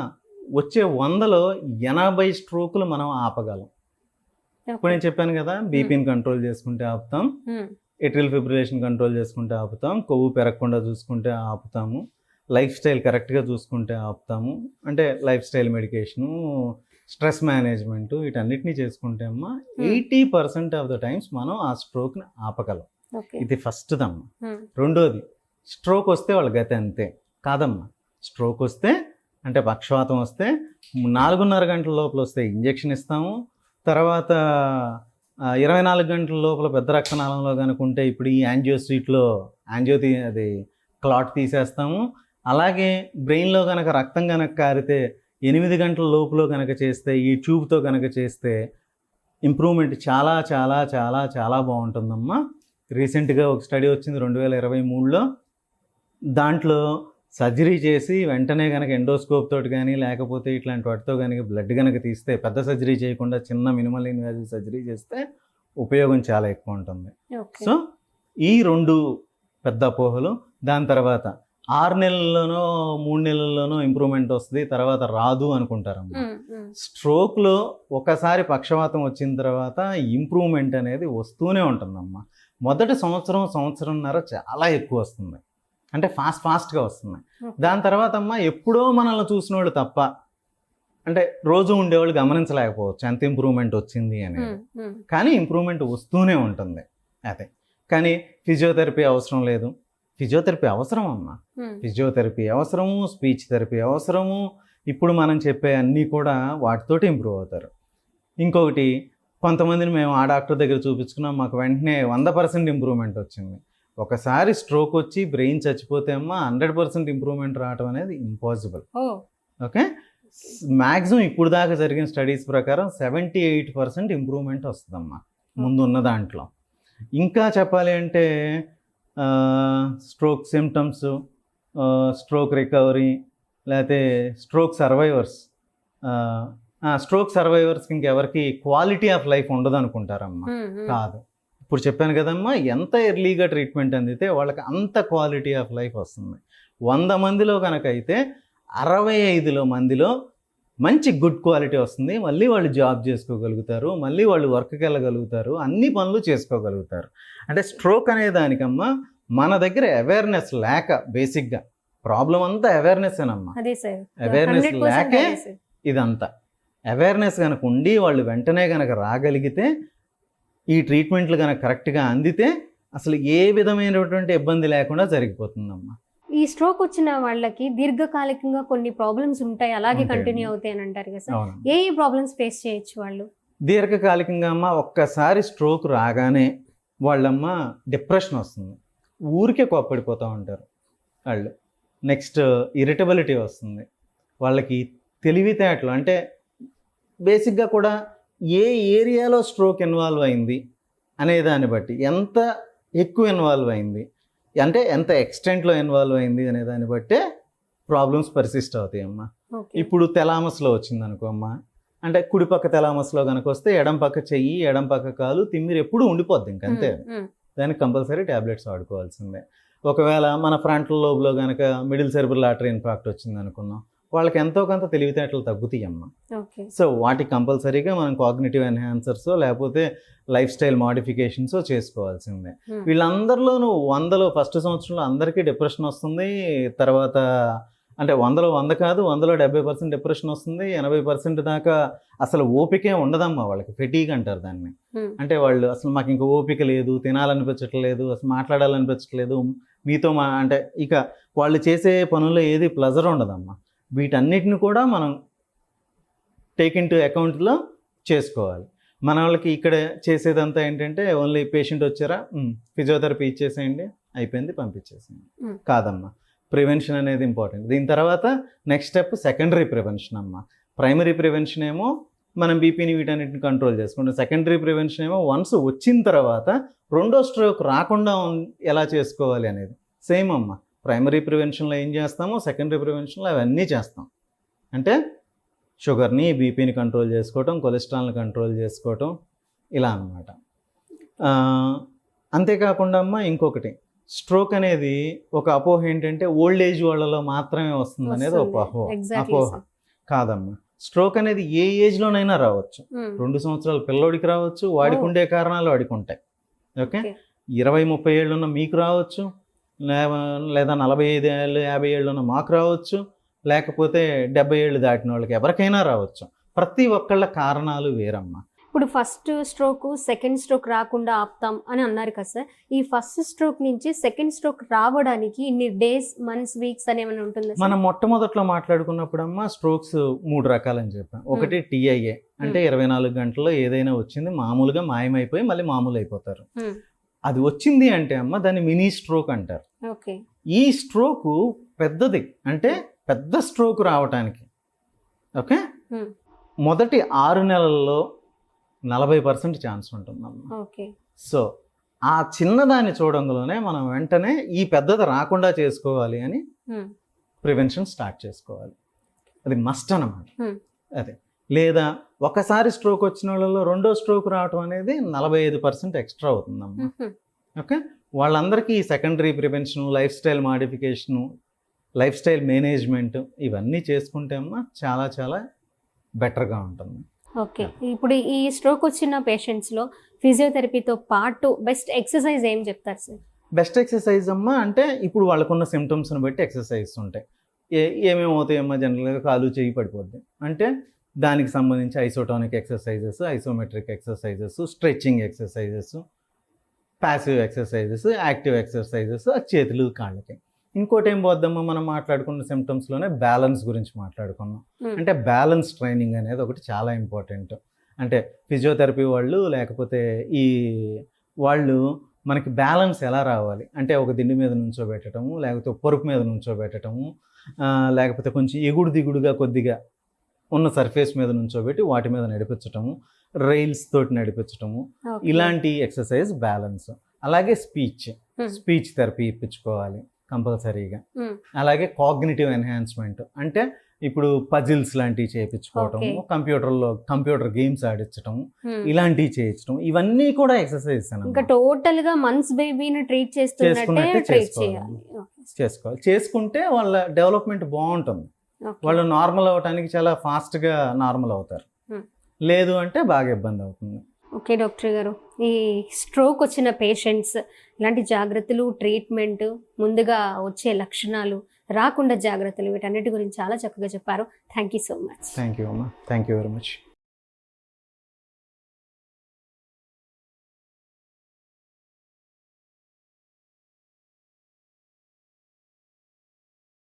వచ్చే 100లో 80 స్ట్రోకులు మనం ఆపగలం. ఇప్పుడు నేను చెప్పాను కదా, బీపీని కంట్రోల్ చేసుకుంటే ఆపుతాం, ఎట్రియల్ ఫిబ్రిలేషన్ కంట్రోల్ చేసుకుంటే ఆపుతాం, కొవ్వు పెరగకుండా చూసుకుంటే ఆపుతాము, లైఫ్ స్టైల్ కరెక్ట్గా చూసుకుంటే ఆపుతాము. అంటే life style medication, stress management, వీటన్నిటినీ చేసుకుంటే అమ్మా 80% ఆఫ్ ద టైమ్స్ మనం ఆ స్ట్రోక్ని ఆపగలం. ఇది ఫస్ట్దమ్మా. రెండోది, స్ట్రోక్ వస్తే వాళ్ళ గతి అంతే కాదమ్మా. స్ట్రోక్ వస్తే అంటే పక్షవాతం వస్తే 4.5 గంటల లోపల వస్తే ఇంజెక్షన్ ఇస్తాము. తర్వాత 24 గంటల లోపల పెద్ద రక్తనాళంలో కనుక ఉంటే ఇప్పుడు ఈ యాంజియోస్ట్రీట్లో అది క్లాట్ తీసేస్తాము. అలాగే బ్రెయిన్లో కనుక రక్తం కనుక కారితే 8 గంటల లోపులో కనుక చేస్తే, ఈ ట్యూబ్తో కనుక చేస్తే ఇంప్రూవ్మెంట్ చాలా చాలా చాలా చాలా బాగుంటుందమ్మా. రీసెంట్గా ఒక స్టడీ వచ్చింది 2023లో. దాంట్లో సర్జరీ చేసి వెంటనే కనుక ఎండోస్కోప్ తోటి కానీ లేకపోతే ఇట్లాంటి వాటితో కనుక బ్లడ్ కనుక తీస్తే, పెద్ద సర్జరీ చేయకుండా చిన్న మినిమల్ ఇన్వాజివ్ సర్జరీ చేస్తే ఉపయోగం చాలా ఎక్కువ ఉంటుంది. సో ఈ 2 పెద్ద అపోహలు. దాని తర్వాత 6 నెలల్లోనో 3 నెలల్లోనో ఇంప్రూవ్మెంట్ వస్తుంది, తర్వాత రాదు అనుకుంటారమ్మా. స్ట్రోక్లో ఒకసారి పక్షవాతం వచ్చిన తర్వాత ఇంప్రూవ్మెంట్ అనేది వస్తూనే ఉంటుందమ్మా. మొదటి సంవత్సరంన్నర చాలా ఎక్కువ వస్తుంది, అంటే ఫాస్ట్గా వస్తుంది. దాని తర్వాత అమ్మా ఎప్పుడో మనల్ని చూసిన వాళ్ళు తప్ప, అంటే రోజు ఉండేవాళ్ళు గమనించలేకపోవచ్చు ఎంత ఇంప్రూవ్మెంట్ వచ్చింది అనేది, కానీ ఇంప్రూవ్మెంట్ వస్తూనే ఉంటుంది. అదే కానీ ఫిజియోథెరపీ అవసరం లేదు. ఫిజియోథెరపీ అవసరం అమ్మా. ఫిజియోథెరపీ అవసరము, స్పీచ్ థెరపీ అవసరము. ఇప్పుడు మనం చెప్పే అన్నీ కూడా వాటితోటి ఇంప్రూవ్ అవుతారు. ఇంకొకటి, కొంతమందిని మేము ఆ డాక్టర్ దగ్గర చూపించుకున్నాం, మాకు వెంటనే 100% ఇంప్రూవ్మెంట్ వచ్చింది. ఒకసారి స్ట్రోక్ వచ్చి బ్రెయిన్ చచ్చిపోతే అమ్మా 100% ఇంప్రూవ్మెంట్ రావడం అనేది ఇంపాసిబుల్. ఓకే, మ్యాక్సిమం ఇప్పుడు దాకా జరిగిన స్టడీస్ ప్రకారం 78% ఇంప్రూవ్మెంట్ వస్తుందమ్మా ముందు ఉన్న దాంట్లో. ఇంకా చెప్పాలి అంటే స్ట్రోక్ సిమ్టమ్స్, స్ట్రోక్ రికవరీ, లేకపోతే స్ట్రోక్ సర్వైవర్స్కి ఇంకెవరికి క్వాలిటీ ఆఫ్ లైఫ్ ఉండదు అనుకుంటారమ్మా. కాదు, ఇప్పుడు చెప్పాను కదమ్మా, ఎంత ఎర్లీగా ట్రీట్మెంట్ అందితే వాళ్ళకి అంత క్వాలిటీ ఆఫ్ లైఫ్ వస్తుంది. 100 మందిలో కనుక అయితే 65 మందిలో మంచి గుడ్ క్వాలిటీ వస్తుంది. మళ్ళీ వాళ్ళు జాబ్ చేసుకోగలుగుతారు, మళ్ళీ వాళ్ళు వర్క్కి వెళ్ళగలుగుతారు, అన్ని పనులు చేసుకోగలుగుతారు. అంటే స్ట్రోక్ అనే దానికమ్మా మన దగ్గర అవేర్నెస్ లేక, బేసిక్గా ప్రాబ్లం అంతా అవేర్నెస్సేనమ్మా. అవేర్నెస్ లేకే ఇదంతా. అవేర్నెస్ కనుక ఉండి వాళ్ళు వెంటనే కనుక రాగలిగితే, ఈ ట్రీట్మెంట్లు కనుక కరెక్ట్గా అందితే అసలు ఏ విధమైనటువంటి ఇబ్బంది లేకుండా జరిగిపోతుందమ్మా. ఈ స్ట్రోక్ వచ్చిన వాళ్ళకి దీర్ఘకాలికంగా కొన్ని ప్రాబ్లమ్స్ ఉంటాయి, అలాగే కంటిన్యూ అవుతాయి అని అంటారు కదా సార్. ఏ ప్రాబ్లమ్స్ ఫేస్ చేయొచ్చు వాళ్ళు? దీర్ఘకాలికంగా అమ్మ ఒక్కసారి స్ట్రోక్ రాగానే వాళ్ళమ్మ డిప్రెషన్ వస్తుంది, ఊరికే కోప్పడిపోతూ ఉంటారు వాళ్ళు. నెక్స్ట్ ఇరిటబిలిటీ వస్తుంది వాళ్ళకి. తెలివితేటలు అంటే బేసిక్గా కూడా ఏ ఏరియాలో స్ట్రోక్ ఇన్వాల్వ్ అయింది అనే దాన్ని బట్టి, ఎంత ఎక్కువ ఇన్వాల్వ్ అయింది అంటే ఎంత ఎక్స్టెంట్లో ఇన్వాల్వ్ అయింది అనే దాన్ని బట్టే ప్రాబ్లమ్స్ పర్సిస్ట్ అవుతాయి అమ్మా. ఇప్పుడు తెలామస్లో వచ్చింది అనుకో అమ్మా, అంటే కుడి పక్క తెలామస్లో కనుక వస్తే ఎడం పక్క చెయ్యి, ఎడం పక్క కాలు, తిమ్మిరి ఎప్పుడు ఉండిపోద్ది ఇంకంతే. దానికి కంపల్సరీ ట్యాబ్లెట్స్ వాడుకోవాల్సిందే. ఒకవేళ మన ఫ్రంటల్ లోబ్లో కనుక మిడిల్ సెరిబ్రల్ ఆర్టరీ ఇన్ఫాక్ట్ వచ్చింది అనుకున్నాం, వాళ్ళకి ఎంతో కొంత తెలివితేటలు తగ్గుతాయి అమ్మ. సో వాటికి కంపల్సరీగా మనం కాగ్నిటివ్ ఎన్హాన్సర్స్ లేకపోతే లైఫ్ స్టైల్ మాడిఫికేషన్స్ చేసుకోవాల్సిందే. వీళ్ళందరిలోనూ 100లో ఫస్ట్ సంవత్సరంలో అందరికీ డిప్రెషన్ వస్తుంది. తర్వాత అంటే 100లో 100 కాదు, 100లో 70% డిప్రెషన్ వస్తుంది. 80% దాకా అసలు ఓపికే ఉండదమ్మా వాళ్ళకి. ఫెటీగ్ అంటారు దాన్ని. అంటే వాళ్ళు అసలు మాకు ఇంకా ఓపిక లేదు, తినాలనిపించట్లేదు, అసలు మాట్లాడాలనిపించట్లేదు మీతో అంటే ఇక వాళ్ళు చేసే పనుల్లో ఏది ప్లెజర్ ఉండదమ్మా. వీటన్నిటిని కూడా మనం టేక్ ఇన్ టు అకౌంట్లో చేసుకోవాలి. మన వాళ్ళకి ఇక్కడ చేసేదంతా ఏంటంటే ఓన్లీ పేషెంట్ వచ్చారా, ఫిజియోథెరపీ ఇచ్చేసేయండి, అయిపోయింది, పంపించేసేయండి. కాదమ్మా, ప్రివెన్షన్ అనేది ఇంపార్టెంట్. దీని తర్వాత నెక్స్ట్ స్టెప్ సెకండరీ ప్రివెన్షన్ అమ్మ. ప్రైమరీ ప్రివెన్షన్ ఏమో మనం బీపీని వీటన్నిటిని కంట్రోల్ చేసుకుంటాం. సెకండరీ ప్రివెన్షన్ ఏమో వన్స్ వచ్చిన తర్వాత రెండో స్ట్రోక్ రాకుండా ఎలా చేసుకోవాలి అనేది సేమ్ అమ్మ. ప్రైమరీ ప్రివెన్షన్లో ఏం చేస్తామో సెకండరీ ప్రివెన్షన్లో అవన్నీ చేస్తాం. అంటే షుగర్ని, బీపీని కంట్రోల్ చేసుకోవటం, కొలెస్ట్రాల్ని కంట్రోల్ చేసుకోవటం, ఇలా అన్నమాట. అంతేకాకుండా అమ్మ ఇంకొకటి, స్ట్రోక్ అనేది ఒక అపోహ ఏంటంటే ఓల్డ్ ఏజ్ వాళ్ళలో మాత్రమే వస్తుంది అనేది ఒక అపోహ. కాదమ్మా, స్ట్రోక్ అనేది ఏ ఏజ్లోనైనా రావచ్చు. 2 సంవత్సరాల పిల్లోడికి రావచ్చు, వాడికి ఉండే కారణాలు వాడికి ఉంటాయి. ఓకే, 20-30 ఏళ్ళు ఉన్న మీకు రావచ్చు, లేదా 45 ఏళ్ళు 50 ఏళ్ళు ఉన్న మాకు రావచ్చు, లేకపోతే 70 ఏళ్ళు దాటిన వాళ్ళకి ఎవరికైనా రావచ్చు. ప్రతి ఒక్కళ్ళ కారణాలు వేరమ్మా. ఇప్పుడు ఫస్ట్ స్ట్రోక్ సెకండ్ స్ట్రోక్ రాకుండా ఆపుతాం అని అన్నారు కదా సార్. ఈ ఫస్ట్ స్ట్రోక్ నుంచి సెకండ్ స్ట్రోక్ రావడానికి ఇన్ని డేస్, మంత్స్, వీక్స్ అని ఏమైనా ఉంటుందా? మనం మొట్టమొదట్లో మాట్లాడుకున్నప్పుడు అమ్మా స్ట్రోక్స్ 3 రకాలని చెప్పాం. ఒకటి TIA అంటే 24 గంటల్లో ఏదైనా వచ్చింది మామూలుగా మాయమైపోయి మళ్ళీ మామూలు అయిపోతారు. అది వచ్చింది అంటే అమ్మ దాన్ని మినీ స్ట్రోక్ అంటారు. ఈ స్ట్రోక్ పెద్దది, అంటే పెద్ద స్ట్రోక్ రావటానికి ఓకే మొదటి 6 నెలల్లో 40% ఛాన్స్ ఉంటుందమ్మా. సో ఆ చిన్నదాన్ని చూడంలోనే మనం వెంటనే ఈ పెద్దది రాకుండా చేసుకోవాలి అని ప్రివెన్షన్ స్టార్ట్ చేసుకోవాలి. అది మస్ట్ అన్నమాట. అదే లేదా ఒకసారి స్ట్రోక్ వచ్చిన వాళ్ళలో రెండో స్ట్రోక్ రావటం అనేది 45% ఎక్స్ట్రా అవుతుందమ్మా. ఓకే, వాళ్ళందరికీ secondary prevention, lifestyle modification, lifestyle management ఇవన్నీ చేసుకుంటే అమ్మా చాలా చాలా బెటర్గా ఉంటుంది. ఓకే, ఇప్పుడు ఈ స్ట్రోక్ వచ్చిన పేషెంట్స్లో ఫిజియోథెరపీతో పాటు బెస్ట్ ఎక్సర్సైజ్ ఏం చెప్తారు సార్? బెస్ట్ ఎక్సర్సైజ్ అమ్మా అంటే ఇప్పుడు వాళ్ళకున్న సిమ్టమ్స్ని బట్టి ఎక్సర్సైజ్ ఉంటాయి. ఏమేమి అవుతాయమ్మా, జనరల్గా కాలు చేయి పడిపోద్ది అంటే దానికి సంబంధించి isotonic exercises, isometric exercises, stretching exercises, passive exercises, active exercises చేతులు కాళ్ళకి. ఇంకోటి ఏం పోద్దమ్మా, మనం మాట్లాడుకున్న సిమ్టమ్స్లోనే బ్యాలెన్స్ గురించి మాట్లాడుకున్నాం. అంటే బ్యాలెన్స్ ట్రైనింగ్ అనేది ఒకటి చాలా ఇంపార్టెంట్. అంటే ఫిజియోథెరపీ వాళ్ళు లేకపోతే ఈ వాళ్ళు మనకి బ్యాలెన్స్ ఎలా రావాలి అంటే ఒక దిండు మీద నుంచోబెట్టడము, లేకపోతే ఒక పరుపు మీద నుంచోబెట్టడము, లేకపోతే కొంచెం ఎగుడు దిగుడుగా కొద్దిగా ఉన్న సర్ఫేస్ మీద నుంచోబెట్టి వాటి మీద నడిపించటము, రైల్స్ తోటి నడిపించటము, Okay. ఇలాంటి ఎక్సర్సైజ్ బ్యాలెన్స్. అలాగే స్పీచ్ థెరపీ ఇప్పించుకోవాలి కంపల్సరీగా. Hmm. అలాగే కాగ్నిటివ్ ఎన్హాన్స్మెంట్ అంటే ఇప్పుడు పజిల్స్ లాంటివి చేయించుకోవటము, Okay. కంప్యూటర్ గేమ్స్ ఆడించటం, Hmm. ఇలాంటివి చేయించడం, ఇవన్నీ కూడా ఎక్సర్సైజ్ ఇంకా టోటల్ గా మంత్స్ బేబీని ట్రీట్ చేస్తున్నట్టే చేసుకున్నట్టే ట్రీట్ చేసుకోవాలి. చేయాలి. చేసుకోవాలి. చేసుకుంటే వాళ్ళ డెవలప్మెంట్ బాగుంటుంది. Okay. వాళ్ళు నార్మల్ అవ్వటానికి చాలా ఫాస్ట్గా నార్మల్ అవుతారు. Hmm. లేదు అంటే బాగా ఇబ్బంది అవుతుంది. ఓకే డాక్టర్ గారు, ఈ స్ట్రోక్ వచ్చిన పేషెంట్స్ ఇలాంటి జాగ్రత్తలు, ట్రీట్మెంట్, ముందుగా వచ్చే లక్షణాలు, రాకుండా జాగ్రత్తలు, వీటన్నిటి గురించి చాలా చక్కగా చెప్పారు. Thank you so much. Thank you అమ్మా. Thank you very much.